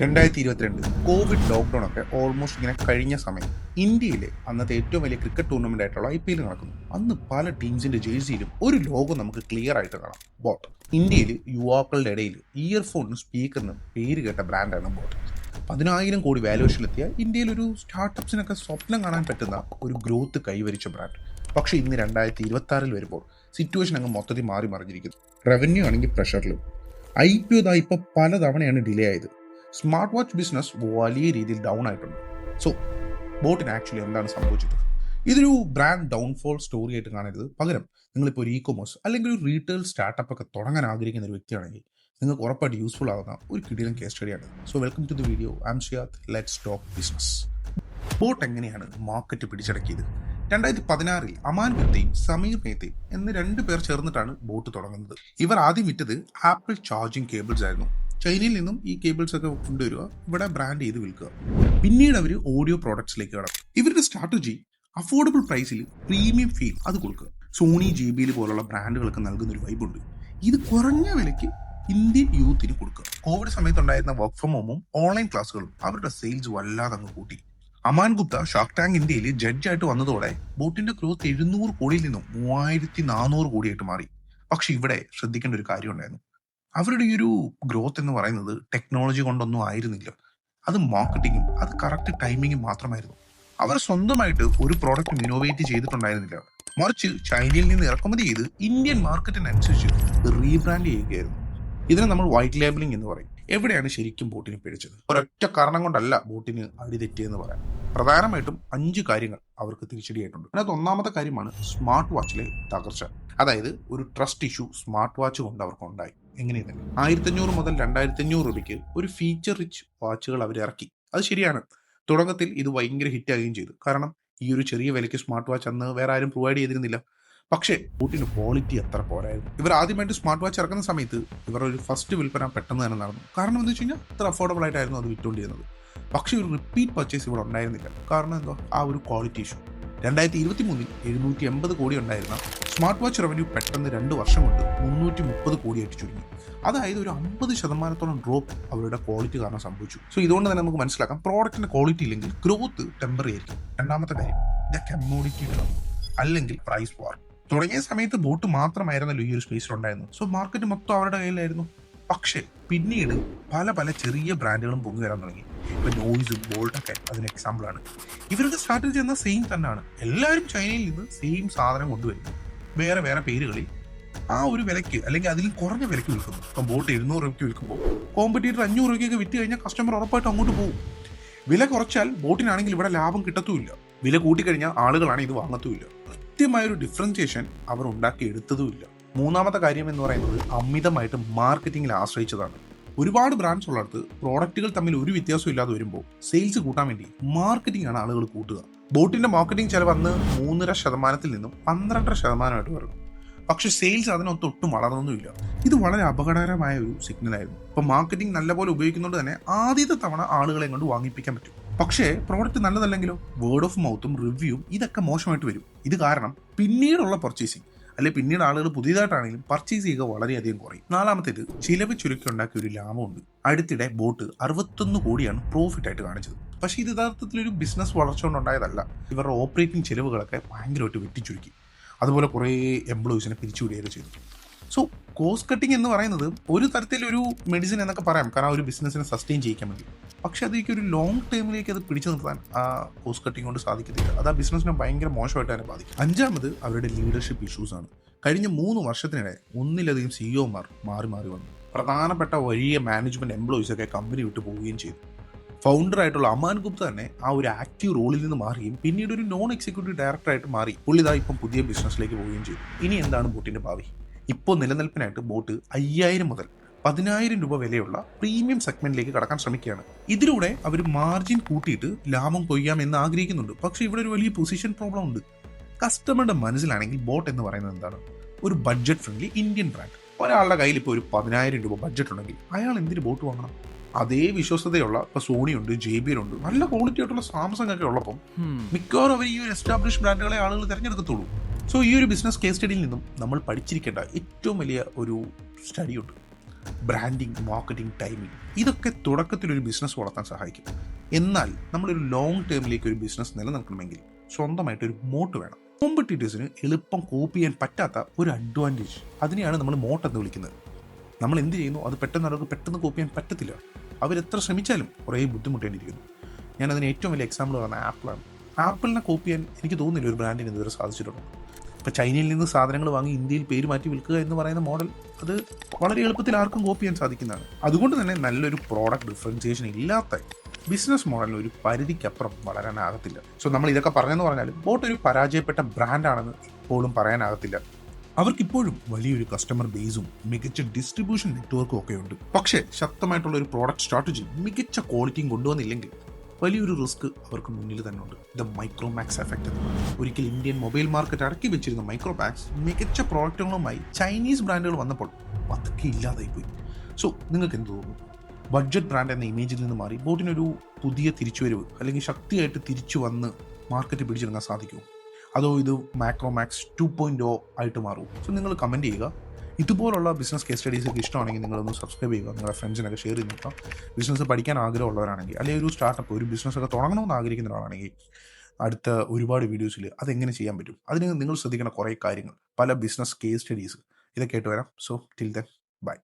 2022 Covid lockdown ഒക്കെ almost ഇങ്ങനെ കഴിഞ്ഞ സമയം ഇന്ത്യയിലെ അന്നത്തെ ഏറ്റവും വലിയ ക്രിക്കറ്റ് ടൂർണമെന്റ് ആയിട്ടുള്ള IPL നടക്കുന്നു. അന്ന് പല ടീംസിന്റെ ജേഴ്സിയിലും ഒരു ലോഗോ നമുക്ക് ക്ലിയർ ആയിട്ട് കാണാം, ബോട്ട്. ഇന്ത്യയിൽ യുവാക്കളുടെ ഇടയിൽ ഇയർഫോണും സ്പീക്കറിനും പേര് കേട്ട ബ്രാൻഡാണ് ബോട്ട്. 10,000 കോടി വാല്യുവേഷനിലെത്തിയ ഇന്ത്യയിൽ ഒരു സ്റ്റാർട്ടപ്സിനൊക്കെ സ്വപ്നം കാണാൻ പറ്റുന്ന ഒരു ഗ്രോത്ത് കൈവരിച്ച ബ്രാൻഡ്. പക്ഷേ ഇന്ന് 2026 വരുമ്പോൾ സിറ്റുവേഷൻ അങ്ങ് മൊത്തത്തിൽ മാറി മറിഞ്ഞിരിക്കുന്നു. റവന്യൂ ആണെങ്കിൽ പ്രഷറിലും. IPO ഇപ്പോൾ പലതവണയാണ് ഡിലേ ആയത്. സ്മാർട്ട് വാച്ച് ബിസിനസ് വലിയ രീതിയിൽ ഡൗൺ ആയിട്ടുണ്ട്. സോ ബോട്ടിന് ആക്ച്വലി എന്താണ് സംഭവിച്ചത്? ഇതൊരു ബ്രാൻഡ് ഡൗൺഫോൾ സ്റ്റോറി ആയിട്ട് കാണരുത്. പകരം നിങ്ങളിപ്പോൾ ഒരു ഇ-കൊമേഴ്സ് അല്ലെങ്കിൽ ഒരു റീറ്റെയിൽ സ്റ്റാർട്ടപ്പ് ഒക്കെ തുടങ്ങാൻ ആഗ്രഹിക്കുന്ന ഒരു വ്യക്തിയാണെങ്കിൽ നിങ്ങൾക്ക് ഉറപ്പായിട്ട് യൂസ്ഫുൾ ആകുന്ന ഒരു കിടിലൻ കേസ് സ്റ്റഡിയാണ്. So welcome to the video. I am Shiyad. Let's talk business. BoAt എങ്ങനെയാണ് മാർക്കറ്റ് പിടിച്ചടക്കിയത്? 2016 അമാൻ ഗുപ്തയും സമീർ മേത്തയും എന്ന് 2 പേർ ചേർന്നിട്ടാണ് ബോട്ട് തുടങ്ങുന്നത്. ഇവർ ആദ്യം വിറ്റത് ആപ്പിൾ ചാർജിങ് കേബിൾസ് ആയിരുന്നു. ചൈനയിൽ നിന്നും ഈ കേബിൾസ് ഒക്കെ കൊണ്ടുവരിക, ഇവിടെ ബ്രാൻഡ് ചെയ്ത് വിൽക്കുക. പിന്നീട് അവർ ഓഡിയോ പ്രോഡക്ട്സിലേക്ക് കടക്കും. ഇവരുടെ സ്ട്രാറ്റജി അഫോർഡബിൾ പ്രൈസിൽ പ്രീമിയം ഫീൽ അത് കൊടുക്കുക. സോണി, JBL പോലുള്ള ബ്രാൻഡുകൾക്ക് നൽകുന്ന ഒരു വൈബുണ്ട്. ഇത് കുറഞ്ഞ വിലയ്ക്ക് ഇന്ത്യൻ യൂത്തിന് കൊടുക്കുക. കോവിഡ് സമയത്തുണ്ടായിരുന്ന വർക്ക് ഫ്രം ഹോമും ഓൺലൈൻ ക്ലാസ്സുകളും അവരുടെ സെയിൽസ് വല്ലാതെ അങ്ങ് കൂട്ടി. അമാൻ ഗുപ്ത ഷാർക്ക് ടാങ്ക് ഇന്ത്യയിൽ ജഡ്ജായിട്ട് വന്നതോടെ ബോട്ടിന്റെ ഗ്രോത്ത് 700 കോടിയിൽ നിന്നും 3400 കോടിയായിട്ട് മാറി. പക്ഷെ ഇവിടെ ശ്രദ്ധിക്കേണ്ട ഒരു കാര്യം ഉണ്ടായിരുന്നു. അവരുടെ ഈ ഒരു ഗ്രോത്ത് എന്ന് പറയുന്നത് ടെക്നോളജി കൊണ്ടൊന്നും ആയിരുന്നില്ല. അത് മാർക്കറ്റിങ്ങും അത് കറക്റ്റ് ടൈമിങ്ങും മാത്രമായിരുന്നു. അവർ സ്വന്തമായിട്ട് ഒരു പ്രോഡക്റ്റ് ഇന്നോവേറ്റ് ചെയ്തിട്ടുണ്ടായിരുന്നില്ല. മറിച്ച് ചൈനയിൽ നിന്ന് ഇറക്കുമതി ചെയ്ത് ഇന്ത്യൻ മാർക്കറ്റിനനുസരിച്ച് റീബ്രാൻഡ് ചെയ്യുകയായിരുന്നു. ഇതിനെ നമ്മൾ വൈറ്റ് ലേബലിംഗ് എന്ന് പറയും. എവിടെയാണ് ശരിക്കും ബോട്ടിന് പിടിച്ചത്? ഒരൊറ്റ കാരണം കൊണ്ടല്ല ബോട്ടിന് അടിതെറ്റിയെന്ന് പറയാം. പ്രധാനമായിട്ടും 5 കാര്യങ്ങൾ അവർക്ക് തിരിച്ചടിയായിട്ടുണ്ട്. അതിനകത്ത് ഒന്നാമത്തെ കാര്യമാണ് സ്മാർട്ട് വാച്ചിലെ തകർച്ച. അതായത് ഒരു ട്രസ്റ്റ് ഇഷ്യൂ സ്മാർട്ട് വാച്ച് കൊണ്ട് അവർക്ക് ഉണ്ടായി. എങ്ങനെയെന്നല്ല, 1500 മുതൽ 2500 രൂപയ്ക്ക് ഒരു ഫീച്ചർ റിച്ച് വാച്ചുകൾ അവർ ഇറക്കി. അത് ശരിയാണ്, തുടക്കത്തിൽ ഇത് ഭയങ്കര ഹിറ്റ് ആകുകയും ചെയ്തു. കാരണം ഈ ഒരു ചെറിയ വിലയ്ക്ക് സ്മാർട്ട് വാച്ച് അന്ന് വേറെ ആരും പ്രൊവൈഡ് ചെയ്തിരുന്നില്ല. പക്ഷേ ബോട്ടിന് ക്വാളിറ്റി അത്ര പോരായിരുന്നു. ഇവർ ആദ്യമായിട്ട് സ്മാർട്ട് വാച്ച് ഇറക്കുന്ന സമയത്ത് ഇവരുടെ ഒരു ഫസ്റ്റ് വിൽപ്പന പെട്ടെന്ന് തന്നെ നടന്നു. കാരണം എന്താ വെച്ച് കഴിഞ്ഞാൽ അത്ര അഫോർഡബിൾ ആയിട്ടായിരുന്നു അത് വിറ്റുകൊണ്ടിരുന്നത്. പക്ഷേ ഒരു റിപ്പീറ്റ് പർച്ചേസ് ഇവിടെ ഉണ്ടായിരുന്നില്ല. കാരണം എന്തോ ആ ഒരു ക്വാളിറ്റി ഇഷ്യൂ. 2023 780 കോടി ഉണ്ടായിരുന്ന സ്മാർട്ട് വാച്ച് റവന്യൂ പെട്ടെന്ന് 2 വർഷം കൊണ്ട് 330 കോടിയായിട്ട് ചുരുങ്ങി. അതായത് ഒരു 50% ഡ്രോപ്പ് അവരുടെ ക്വാളിറ്റി കാരണം സംഭവിച്ചു. സോ ഇതുകൊണ്ട് തന്നെ നമുക്ക് മനസ്സിലാക്കാം, പ്രോഡക്റ്റിന്റെ ക്വാളിറ്റി ഇല്ലെങ്കിൽ ഗ്രോത്ത് ടെമ്പററി ആയിരിക്കും. രണ്ടാമത്തെ കാര്യം, കമ്മോഡിറ്റി അല്ലെങ്കിൽ പ്രൈസ് വാർ. തുടങ്ങിയ സമയത്ത് ബോട്ട് മാത്രമായിരുന്നല്ലോ ഈ ഒരു സ്പേസിൽ ഉണ്ടായിരുന്നു. സോ മാർക്കറ്റ് മൊത്തം അവരുടെ കയ്യിലായിരുന്നു. പക്ഷേ പിന്നീട് പല ചെറിയ ബ്രാൻഡുകളും പൊങ്ങി വരാൻ തുടങ്ങി. ഇപ്പൊ നോയ്സും ബോൾട്ടൊക്കെ അതിന് എക്സാമ്പിളാണ്. ഇവരുടെ സ്ട്രാറ്റജി എന്നാൽ സെയിം തന്നെയാണ്. എല്ലാവരും ചൈനയിൽ നിന്ന് സെയിം സാധനം കൊണ്ടുവരുന്നു, വേറെ പേരുകളിൽ ആ ഒരു വിലയ്ക്ക് അല്ലെങ്കിൽ അതിൽ കുറഞ്ഞ വിലയ്ക്ക് വിൽക്കുന്നു. ഇപ്പം ബോട്ട് 700 രൂപയ്ക്ക് വിൽക്കുമ്പോൾ കോമ്പറ്റീറ്റർ 500 രൂപയ്ക്കൊക്കെ വിറ്റ് കഴിഞ്ഞാൽ കസ്റ്റമർ ഉറപ്പായിട്ട് അങ്ങോട്ട് പോകും. വില കുറച്ചാൽ ബോട്ടിനാണെങ്കിൽ ഇവിടെ ലാഭം കിട്ടത്തുമില്ല. വില കൂട്ടിക്കഴിഞ്ഞാൽ ആളുകളാണ് ഇത് വാങ്ങത്തുമില്ല. കൃത്യമായൊരു ഡിഫറൻസിയേഷൻ അവർ ഉണ്ടാക്കിയെടുത്തതുമില്ല. മൂന്നാമത്തെ കാര്യം എന്ന് പറയുന്നത് അമിതമായിട്ട് മാർക്കറ്റിംഗിൽ ആശ്രയിച്ചതാണ്. ഒരുപാട് ബ്രാൻഡ്സ് ഉള്ളിടത്ത് പ്രോഡക്റ്റുകൾ തമ്മിൽ ഒരു വ്യത്യാസം ഇല്ലാതെ വരുമ്പോൾ സെയിൽസ് കൂട്ടാൻ വേണ്ടി മാർക്കറ്റിംഗ് ആണ് ആളുകൾ കൂട്ടുക. ബോട്ടിന്റെ മാർക്കറ്റിംഗ് ചെലവ് അന്ന് 3.5% നിന്നും 12% വരുന്നു. പക്ഷെ സെയിൽസ് അതിനൊത്തൊട്ടും വളർന്നൊന്നുമില്ല. ഇത് വളരെ അപകടകരമായ ഒരു സിഗ്നലായിരുന്നു. ഇപ്പൊ മാർക്കറ്റിംഗ് നല്ലപോലെ ഉപയോഗിക്കുന്നതുകൊണ്ട് തന്നെ ആദ്യത്തെ തവണ ആളുകളെ കൊണ്ട് വാങ്ങിപ്പിക്കാൻ പറ്റും. പക്ഷേ പ്രോഡക്റ്റ് നല്ലതല്ലെങ്കിലോ വേർഡ് ഓഫ് മൗത്തും റിവ്യൂവും ഇതൊക്കെ മോശമായിട്ട് വരും. ഇത് കാരണം പിന്നീടുള്ള പർച്ചേസിങ് അല്ലെ പിന്നീട് ആളുകൾ പുതിയതായിട്ടാണെങ്കിലും പർച്ചേസ് ചെയ്യുക വളരെയധികം കുറയും. നാലാമത്തേത് ചിലവ് ചുരുക്കി ഉണ്ടാക്കിയ ഒരു ലാഭമുണ്ട്. അടുത്തിടെ ബോട്ട് 61 കോടിയാണ് പ്രോഫിറ്റ് ആയിട്ട് കാണിച്ചത്. പക്ഷേ ഇത് യഥാർത്ഥത്തിൽ ഒരു ബിസിനസ് വളർച്ച കൊണ്ടുണ്ടായതല്ല. ഇവരുടെ ഓപ്പറേറ്റിംഗ് ചിലവുകളൊക്കെ ഭയങ്കരമായിട്ട് വെട്ടിച്ചുരുക്കി. അതുപോലെ കുറേ എംപ്ലോയീസിനെ പിരിച്ചുവിടുകയൊക്കെ ചെയ്തു. സോ കോസ്റ്റ് കട്ടിങ് എന്ന് പറയുന്നത് ഒരു തരത്തിലൊരു മെഡിസിൻ എന്നൊക്കെ പറയാം, കാരണം ഒരു ബിസിനസ്സിനെ സസ്റ്റെയിൻ ചെയ്യിക്കാൻ വേണ്ടി. പക്ഷെ അതിലേക്ക് ഒരു ലോങ് ടേമിലേക്ക് അത് പിടിച്ചു നിർത്താൻ ആ കോസ്റ്റ് കട്ടിങ് കൊണ്ട് സാധിക്കത്തില്ല. അത് ആ ബിസിനസ്സിനെ ഭയങ്കര മോശമായിട്ട് തന്നെ ബാധിക്കും. 5ാമത് അവരുടെ ലീഡർഷിപ്പ് ഇഷ്യൂസ് ആണ്. കഴിഞ്ഞ 3 വർഷത്തിനിടെ ഒന്നിലധികം CEOമാർ മാറി വന്നു. പ്രധാനപ്പെട്ട വലിയ മാനേജ്മെന്റ് എംപ്ലോയീസ് ഒക്കെ കമ്പനി വിട്ടു പോവുകയും ചെയ്തു. ഫൗണ്ടറായിട്ടുള്ള അമാൻ ഗുപ്ത തന്നെ ആ ഒരു ആക്റ്റീവ് റോളിൽ നിന്ന് മാറുകയും പിന്നീട് ഒരു നോൺ എക്സിക്യൂട്ടീവ് ഡയറക്ടറായിട്ട് മാറി. പുള്ളിതാ ഇപ്പം പുതിയ ബിസിനസ്സിലേക്ക് പോവുകയും ചെയ്തു. ഇനി എന്താണ് ബോട്ടിന്റെ ഭാവി? ഇപ്പോൾ നിലനിൽപ്പിനായിട്ട് ബോട്ട് 5000 മുതൽ 10,000 രൂപ വിലയുള്ള പ്രീമിയം സെഗ്മെന്റിലേക്ക് കടക്കാൻ ശ്രമിക്കുകയാണ്. ഇതിലൂടെ അവർ മാർജിൻ കൂട്ടിയിട്ട് ലാഭം കൊയ്യാം എന്ന് ആഗ്രഹിക്കുന്നുണ്ട്. പക്ഷെ ഇവിടെ ഒരു വലിയ പൊസിഷൻ പ്രോബ്ലം ഉണ്ട്. കസ്റ്റമറുടെ മനസ്സിലാണെങ്കിൽ ബോട്ട് എന്ന് പറയുന്നത് എന്താണ്? ഒരു ബഡ്ജറ്റ് ഫ്രണ്ട്ലി ഇന്ത്യൻ ബ്രാൻഡ്. ഒരാളുടെ കയ്യിൽ ഇപ്പോൾ ഒരു 10,000 രൂപ ബഡ്ജറ്റ് ഉണ്ടെങ്കിൽ അയാൾ എന്തിന് ബോട്ട് വാങ്ങണം? അതേ വിശ്വസതയുള്ള ഇപ്പൊ സോണി ഉണ്ട്, JBL ഉണ്ട്, നല്ല ക്വാളിറ്റി ആയിട്ടുള്ള സാംസങ് ഒക്കെ ഉള്ളപ്പം മിക്കവാറും അവർ ഈ ഒരു എസ്റ്റാബ്ലിഷ് ബ്രാൻഡുകളെ ആളുകൾ തിരഞ്ഞെടുക്കത്തുള്ളൂ. സോ ഈ ഒരു ബിസിനസ് കേസ് സ്റ്റഡിയിൽ നിന്നും നമ്മൾ പഠിച്ചിരിക്കേണ്ട ഏറ്റവും വലിയ ഒരു സ്റ്റഡി ഉണ്ട്. ബ്രാൻഡിങ്, മാർക്കറ്റിംഗ്, ടൈമിംഗ് ഇതൊക്കെ തുടക്കത്തിലൊരു ബിസിനസ് വളർത്താൻ സഹായിക്കും. എന്നാൽ നമ്മളൊരു ലോങ് ടേമിലേക്ക് ഒരു ബിസിനസ് നിലനിൽക്കണമെങ്കിൽ സ്വന്തമായിട്ടൊരു മോട്ട് വേണം. കോമ്പറ്റീറ്റേഴ്സിന് എളുപ്പം കോപ്പി ചെയ്യാൻ പറ്റാത്ത ഒരു അഡ്വാൻറ്റേജ്, അതിനെയാണ് നമ്മൾ മോട്ട് എന്ന് വിളിക്കുന്നത്. നമ്മൾ എന്ത് ചെയ്യുന്നു അത് അവർക്ക് പെട്ടെന്ന് കോപ്പി ചെയ്യാൻ പറ്റത്തില്ല. അവരെത്ര ശ്രമിച്ചാലും കുറേ ബുദ്ധിമുട്ടേണ്ടിയിരിക്കുന്നു. ഞാനതിന് ഏറ്റവും വലിയ എക്സാമ്പിൾ പറഞ്ഞ ആപ്പിളാണ്. ആപ്പിളിനെ കോപ്പി ചെയ്യാൻ എനിക്ക് തോന്നുന്നില്ല ഒരു ബ്രാൻഡിന് ഇതുവരെ സാധിച്ചിട്ടുണ്ട്. ഇപ്പോൾ ചൈനയിൽ നിന്ന് സാധനങ്ങൾ വാങ്ങി ഇന്ത്യയിൽ പേര് മാറ്റി വിൽക്കുക എന്ന് പറയുന്ന മോഡൽ അത് വളരെ എളുപ്പത്തിൽ ആർക്കും കോപ്പി ചെയ്യാൻ സാധിക്കുന്നതാണ്. അതുകൊണ്ട് തന്നെ നല്ലൊരു പ്രോഡക്റ്റ് ഡിഫറൻസിയേഷൻ ഇല്ലാത്ത ബിസിനസ് മോഡലിന് ഒരു പരിധിക്കപ്പുറം വളരാനാകത്തില്ല. സോ നമ്മൾ ഇതൊക്കെ പറഞ്ഞെന്ന് പറഞ്ഞാലും ബോട്ട് ഒരു പരാജയപ്പെട്ട ബ്രാൻഡാണെന്ന് ഇപ്പോഴും പറയാനാകത്തില്ല. അവർക്കിപ്പോഴും വലിയൊരു കസ്റ്റമർ ബേസും മികച്ച ഡിസ്ട്രിബ്യൂഷൻ നെറ്റ്വർക്കും ഒക്കെ ഉണ്ട്. പക്ഷേ ശക്തമായിട്ടുള്ള ഒരു പ്രോഡക്റ്റ് സ്ട്രാറ്റജി, മികച്ച ക്വാളിറ്റിയും കൊണ്ടുവന്നില്ലെങ്കിൽ വലിയൊരു റിസ്ക് അവർക്ക് മുന്നിൽ തന്നെ ഉണ്ട്. ദ മൈക്രോമാക്സ് എഫക്റ്റ് എന്ന് പറയുന്നത്. ഒരിക്കൽ ഇന്ത്യൻ മൊബൈൽ മാർക്കറ്റ് അടക്കി വെച്ചിരുന്ന മൈക്രോമാക്സ് മികച്ച പ്രോഡക്റ്റുകളുമായി ചൈനീസ് ബ്രാൻഡുകൾ വന്നപ്പോൾ അതൊക്കെ ഇല്ലാതായി പോയി. സോ നിങ്ങൾക്ക് എന്ത് തോന്നുന്നു? ബഡ്ജറ്റ് ബ്രാൻഡ് എന്ന ഇമേജിൽ നിന്ന് മാറി ബോട്ടിനൊരു പുതിയ തിരിച്ചുവരവ് അല്ലെങ്കിൽ ശക്തിയായിട്ട് തിരിച്ചു വന്ന് മാർക്കറ്റ് പിടിച്ചെടുക്കാൻ സാധിക്കുമോ? അതോ ഇത് മാക്രോമാക്സ് 2.0 ആയിട്ട് മാറുമോ? സോ നിങ്ങൾ കമൻറ്റ് ചെയ്യുക. ഇതുപോലുള്ള ബിസിനസ് കേസ് സ്റ്റഡീസൊക്കെ ഇഷ്ടമാണെങ്കിൽ നിങ്ങളൊന്ന് സബ്സ്ക്രൈബ് ചെയ്യുക, നിങ്ങളുടെ ഫ്രണ്ട്സിനൊക്കെ ഷെയർ ചെയ്ത് നോക്കാം. ബിസിനസ് പഠിക്കാൻ ആഗ്രഹമുള്ളവരാണെങ്കിൽ, അല്ലെങ്കിൽ ഒരു സ്റ്റാർട്ടപ്പ്, ഒരു ബിസിനസ്സൊക്കെ തുടങ്ങണമെന്ന് ആഗ്രഹിക്കുന്ന ഒരാളാണെങ്കിൽ അടുത്ത ഒരുപാട് വീഡിയോസിൽ അതെങ്ങനെ ചെയ്യാൻ പറ്റും, അതിന് നിങ്ങൾ ശ്രദ്ധിക്കുന്ന കുറേ കാര്യങ്ങൾ, പല ബിസിനസ് കേസ് സ്റ്റഡീസ് ഇതൊക്കെ ആയിട്ട് വരാം. So till then bye.